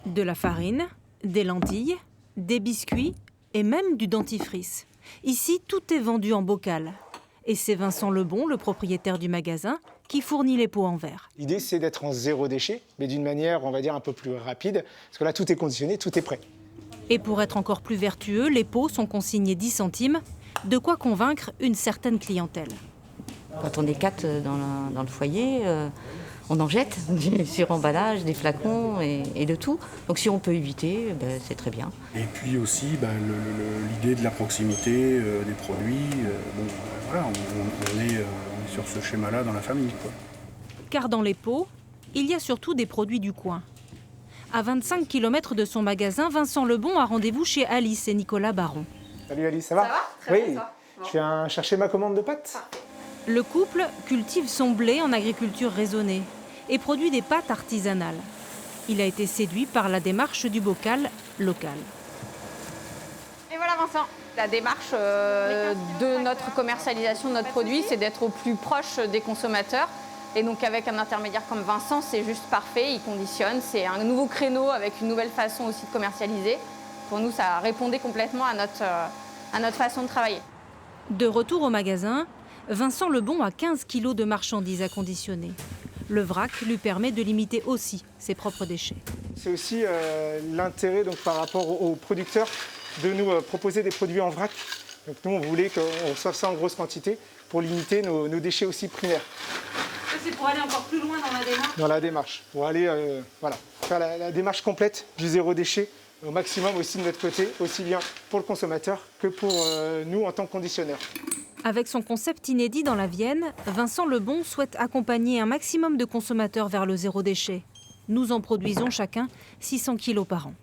De la farine, des lentilles, des biscuits et même du dentifrice. Ici, tout est vendu en bocal. Et c'est Vincent Lebon, le propriétaire du magasin, qui fournit les pots en verre. L'idée, c'est d'être en zéro déchet, mais d'une manière, on va dire, un peu plus rapide, parce que là, tout est conditionné, tout est prêt. Et pour être encore plus vertueux, les pots sont consignés 10 centimes, de quoi convaincre une certaine clientèle. Quand on est 4 dans le foyer, on en jette du suremballage, des flacons et de tout. Donc si on peut éviter, c'est très bien. Et puis aussi l'idée de la proximité des produits. Voilà, on est sur ce schéma-là dans la famille, quoi. Car dans les pots, il y a surtout des produits du coin. À 25 km de son magasin, Vincent Lebon a rendez-vous chez Alice et Nicolas Baron. Salut Alice, ça va? Ça va? Très bien, Oui, ça. Bon. je viens chercher ma commande de pâtes. Le couple cultive son blé en agriculture raisonnée et produit des pâtes artisanales. Il a été séduit par la démarche du bocal local. Et voilà Vincent, la démarche de notre commercialisation de notre produit, c'est d'être au plus proche des consommateurs. Et donc avec un intermédiaire comme Vincent, c'est juste parfait, il conditionne, c'est un nouveau créneau avec une nouvelle façon aussi de commercialiser. Pour nous, ça répondait complètement à notre façon de travailler. De retour au magasin, Vincent Lebon a 15 kilos de marchandises à conditionner. Le vrac lui permet de limiter aussi ses propres déchets. C'est aussi l'intérêt donc, par rapport aux producteurs de nous proposer des produits en vrac. Donc nous, on voulait qu'on soit ça en grosse quantité pour limiter nos déchets aussi primaires. C'est pour aller encore plus loin dans la démarche. Dans la démarche, pour aller faire la démarche complète du zéro déchet au maximum aussi de notre côté, aussi bien pour le consommateur que pour nous en tant que conditionneurs. Avec son concept inédit dans la Vienne, Vincent Lebon souhaite accompagner un maximum de consommateurs vers le zéro déchet. Nous en produisons chacun 600 kilos par an.